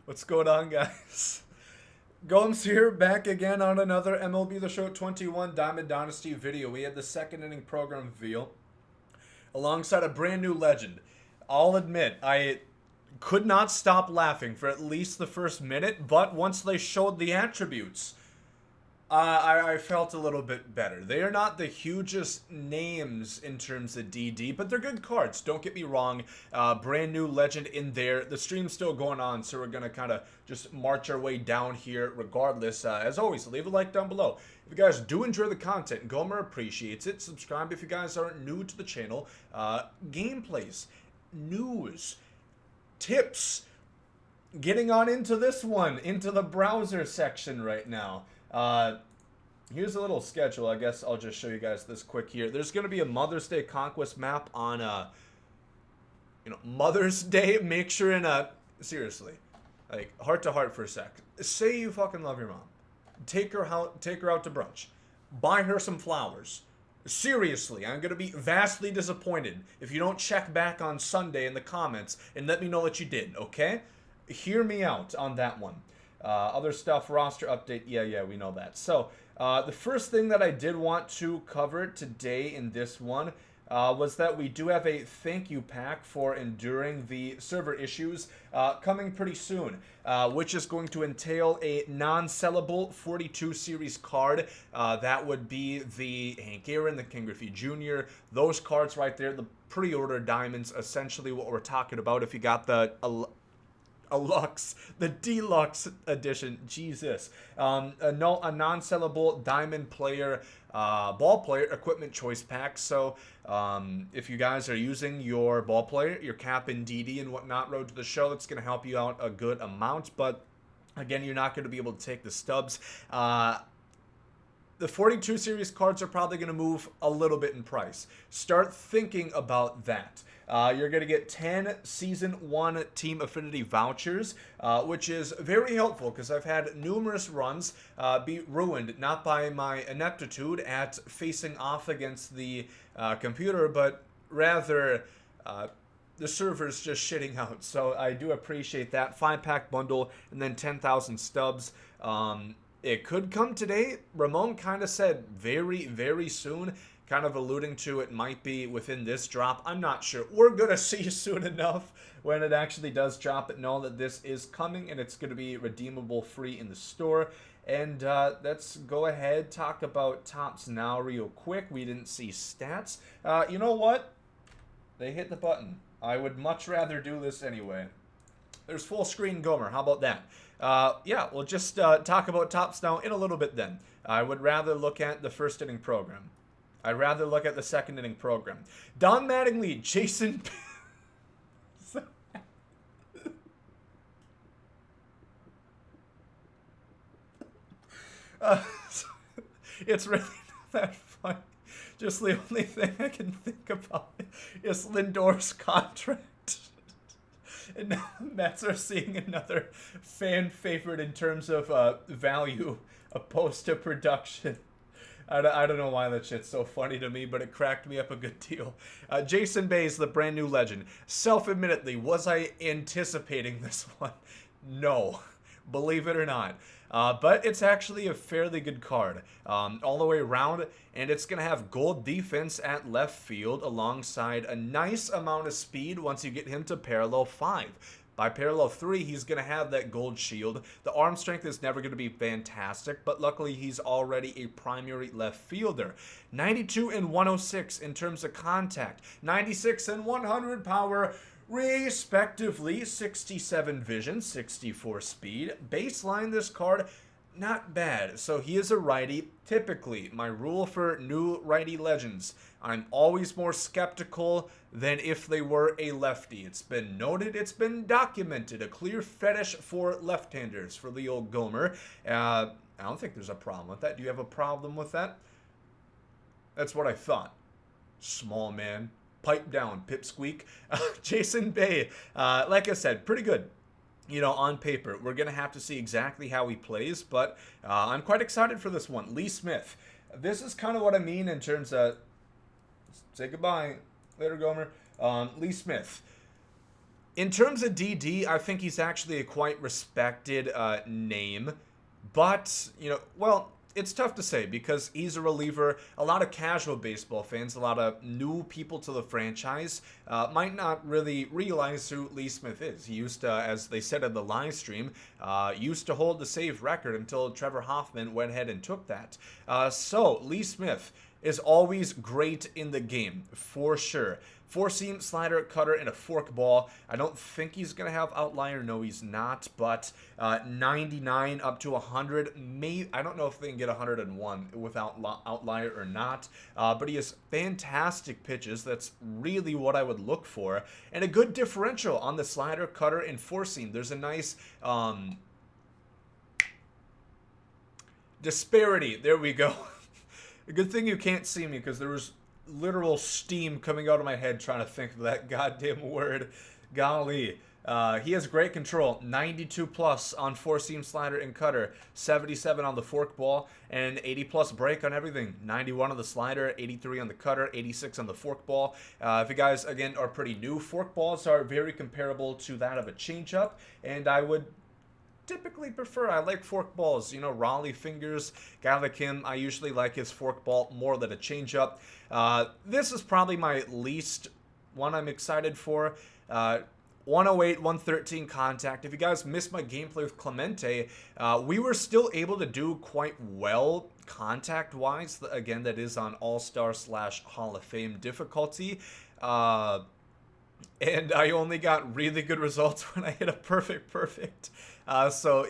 What's going on, guys? Gomes here, back again on another MLB The Show 21 Diamond Dynasty video. We had the second inning program reveal alongside a brand new legend. I'll admit, I could not stop laughing for at least the first minute, but once they showed the attributes, I felt a little bit better. They are not the hugest names in terms of DD, but they're good cards. Don't get me wrong. Brand new legend in there. The stream's still going on, so we're going to kind of just march our way down here regardless. As always, leave a like down below. If you guys do enjoy the content, Gomer appreciates it. Subscribe if you guys aren't new to the channel. Gameplays, news, tips. Getting on into this one, into the browser section right now. Here's a little schedule. I guess I'll just show you guys this quick here. There's going to be a Mother's Day Conquest Map on, Mother's Day. Make sure seriously, like, heart to heart for a sec. Say you fucking love your mom. Take her out to brunch. Buy her some flowers. Seriously, I'm going to be vastly disappointed if you don't check back on Sunday in the comments and let me know that you did, okay? Hear me out on that one. Other stuff, roster update, yeah, we know that. So, the first thing that I did want to cover today in this one was that we do have a thank you pack for enduring the server issues coming pretty soon, which is going to entail a non-sellable 42 series card. That would be the Hank Aaron, the King Griffey Jr., those cards right there, the pre-order diamonds, essentially what we're talking about if you got the the deluxe edition, Jesus. A non-sellable diamond player, ball player equipment choice pack. So if you guys are using your ball player, your cap and DD and whatnot, road to the show, it's going to help you out a good amount. But again, you're not going to be able to take the stubs. The 42 series cards are probably going to move a little bit in price. Start thinking about that. You're going to get 10 Season 1 Team Affinity vouchers, which is very helpful because I've had numerous runs be ruined, not by my ineptitude at facing off against the computer, but rather the server's just shitting out. So I do appreciate that. 5-pack bundle and then 10,000 stubs. It could come today. Ramon kind of said very, very soon, kind of alluding to it might be within this drop. I'm not sure. We're going to see soon enough when it actually does drop, but know that this is coming and it's going to be redeemable free in the store. And let's go ahead, talk about tops now real quick. We didn't see stats. You know what? They hit the button. I would much rather do this anyway. There's full screen Gomer. How about that? Yeah, we'll just talk about tops now in a little bit then. I would rather look at the first inning program. I'd rather look at the second inning program. Don Mattingly, Jason... It's really not that funny. Just the only thing I can think about is Lindor's contract. And now the Mets are seeing another fan favorite in terms of value opposed to production. I don't know why that shit's so funny to me, but it cracked me up a good deal. Jason Bayes, the brand new legend. Self-admittedly, was I anticipating this one? No. Believe it or not. But it's actually a fairly good card all the way around, and it's going to have gold defense at left field alongside a nice amount of speed once you get him to parallel 5. By parallel 3, he's going to have that gold shield. The arm strength is never going to be fantastic, but luckily he's already a primary left fielder. 92 and 106 in terms of contact. 96 and 100 power, respectively. 67 vision, 64 speed. Baseline, this card, not bad. So he is a righty. Typically, my rule for new righty legends, I'm always more skeptical than if they were a lefty. It's been noted, it's been documented, a clear fetish for left-handers for the old Gomer. I don't think there's a problem with that. Do you have a problem with that? That's what I thought. Small man. Pipe down, pipsqueak. Jason Bay, like I said, pretty good. You know, on paper. We're going to have to see exactly how he plays, but I'm quite excited for this one. Lee Smith. This is kind of what I mean in terms of... Say goodbye. Later, Gomer. Lee Smith. In terms of DD, I think he's actually a quite respected name. But, well, it's tough to say because he's a reliever. A lot of casual baseball fans, a lot of new people to the franchise might not really realize who Lee Smith is. He used to, as they said in the live stream, used to hold the save record until Trevor Hoffman went ahead and took that. So, Lee Smith is always great in the game, for sure. Four-seam, slider, cutter, and a forkball. I don't think he's going to have outlier. No, he's not. But 99 up to 100. I don't know if they can get 101 without outlier or not. But he has fantastic pitches. That's really what I would look for. And a good differential on the slider, cutter, and four-seam. There's a nice disparity. There we go. A good thing you can't see me because there was literal steam coming out of my head trying to think of that goddamn word. Golly. He has great control. 92 plus on four-seam, slider, and cutter. 77 on the forkball. And 80 plus break on everything. 91 on the slider. 83 on the cutter. 86 on the forkball. If you guys, again, are pretty new, forkballs are very comparable to that of a changeup. And I would typically prefer, I like forkballs, Raleigh fingers, guy like him, I usually like his forkball more than a changeup. This is probably my least one I'm excited for. 108, 113 contact. If you guys missed my gameplay with Clemente, we were still able to do quite well contact-wise. Again, that is on All-Star / Hall of Fame difficulty. And I only got really good results when I hit a perfect. So,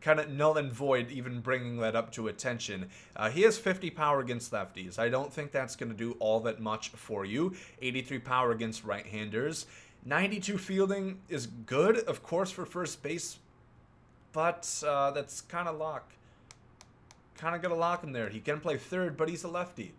kind of null and void even bringing that up to attention. He has 50 power against lefties. I don't think that's going to do all that much for you. 83 power against right-handers. 92 fielding is good, of course, for first base. But that's kind of lock. Kind of going to lock him there. He can play third, but he's a lefty.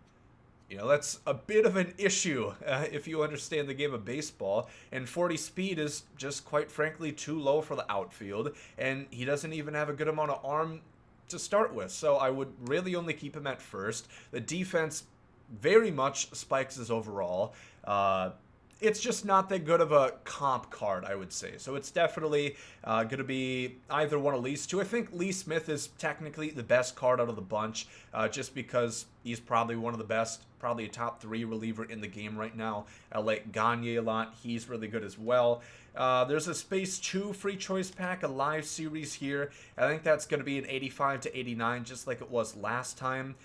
That's a bit of an issue if you understand the game of baseball. And 40 speed is just, quite frankly, too low for the outfield. And he doesn't even have a good amount of arm to start with. So I would really only keep him at first. The defense very much spikes his overall. It's just not that good of a comp card, I would say. So it's definitely going to be either one of these two. I think Lee Smith is technically the best card out of the bunch just because he's probably one of the best, probably a top 3 reliever in the game right now. I like Gagne a lot. He's really good as well. There's a Space 2 free choice pack, a live series here. I think that's going to be an 85 to 89, just like it was last time.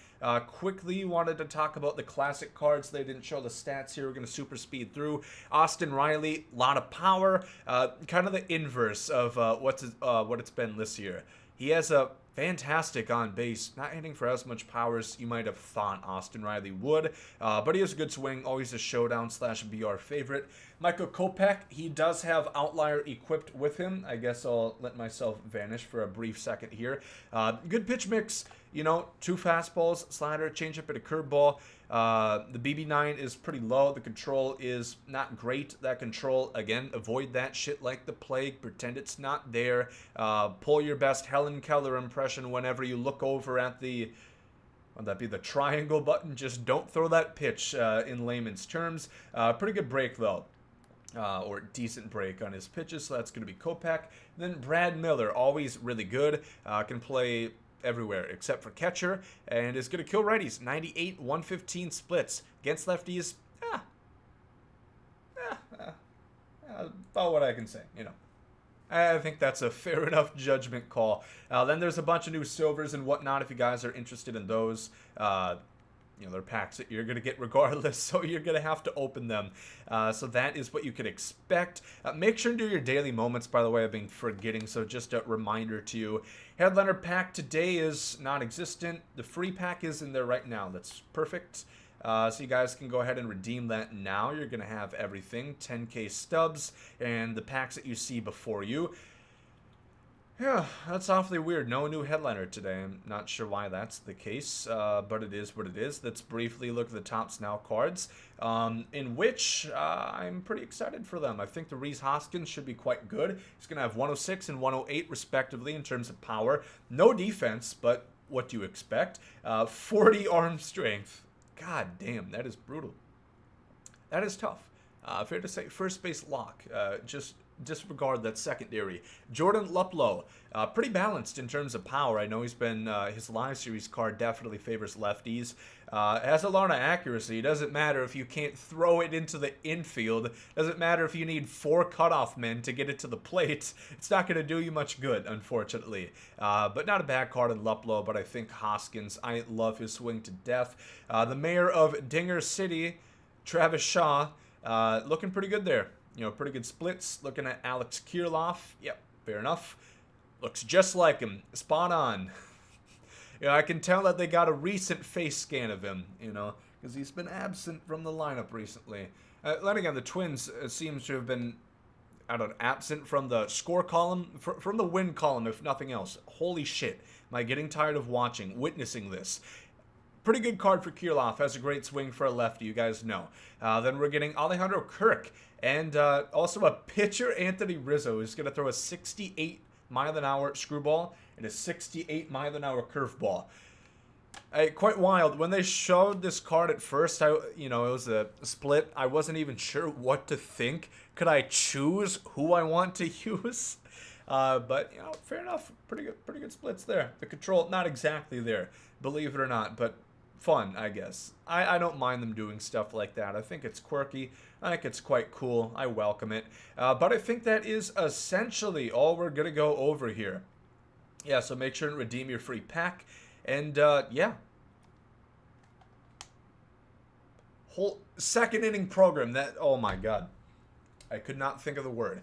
Quickly wanted to talk about the classic cards. They didn't show the stats here. We're going to super speed through. Austin Riley, a lot of power. Kind of the inverse of what it's been this year. He has a fantastic on base, not hitting for as much power as you might have thought Austin Riley would, but he has a good swing, always a showdown / BR favorite. Michael Kopech, he does have outlier equipped with him. I guess I'll let myself vanish for a brief second here. Good pitch mix, 2 fastballs, slider, changeup, and a curveball. The BB9 is pretty low. The control is not great. That control, again, avoid that shit like the plague. Pretend it's not there. Pull your best Helen Keller impression whenever you look over at the, would that be the triangle button? Just don't throw that pitch in layman's terms. Pretty good break, though. Or decent break on his pitches, so that's going to be Kopech. Then Brad Miller, always really good. Can play everywhere except for catcher, and is going to kill righties. 98, 115 splits. Against lefties, about what I can say, I think that's a fair enough judgment call. Then there's a bunch of new silvers and whatnot if you guys are interested in those. They're packs that you're going to get regardless, so you're going to have to open them. So that is what you can expect. Make sure to do your daily moments, by the way. I've been forgetting, so just a reminder to you. Headliner pack today is non-existent. The free pack is in there right now. That's perfect. So you guys can go ahead and redeem that now. You're going to have everything. 10K stubs and the packs that you see before you. Yeah, that's awfully weird. No new headliner today. I'm not sure why that's the case, but it is what it is. Let's briefly look at the Topps Now cards, in which I'm pretty excited for them. I think the Rhys Hoskins should be quite good. He's going to have 106 and 108 respectively in terms of power. No defense, but what do you expect? 40 arm strength. God damn, that is brutal. That is tough. Fair to say, first base lock. Just disregard that secondary. Jordan Luplow, pretty balanced in terms of power. I know he's been, his live series card definitely favors lefties. Has a lot of accuracy. Doesn't matter if you can't throw it into the infield. Doesn't matter if you need 4 cutoff men to get it to the plate. It's not going to do you much good, unfortunately. But not a bad card in Luplow, but I think Hoskins, I love his swing to death. The mayor of Dinger City, Travis Shaw, looking pretty good there. You know, pretty good splits. Looking at Alex Kirloff. Yep, fair enough. Looks just like him. Spot on. You know, I can tell that they got a recent face scan of him, you know, because he's been absent from the lineup recently. Then again, the Twins seems to have been, I don't know, absent from the score column, from the win column, if nothing else. Holy shit. Am I getting tired of witnessing this? Pretty good card for Kirloff. Has a great swing for a lefty, you guys know. Then we're getting Alejandro Kirk. And also a pitcher, Anthony Rizzo, is going to throw a 68-mile-an-hour screwball and a 68-mile-an-hour curveball. Quite wild. When they showed this card at first, it was a split. I wasn't even sure what to think. Could I choose who I want to use? But, you know, fair enough. Pretty good splits there. The control, not exactly there, believe it or not, but fun, I guess. I don't mind them doing stuff like that. I think it's quirky. I think it's quite cool. I welcome it. But I think that is essentially all we're going to go over here. Yeah, so make sure and redeem your free pack. And, yeah. Whole second inning program. Oh my god. I could not think of the word.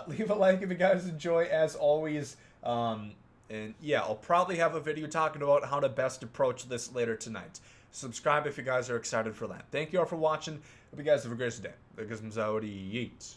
Leave a like if you guys enjoy, as always. And yeah, I'll probably have a video talking about how to best approach this later tonight. Subscribe if you guys are excited for that. Thank you all for watching. Hope you guys have a great day. GomesDaLegend.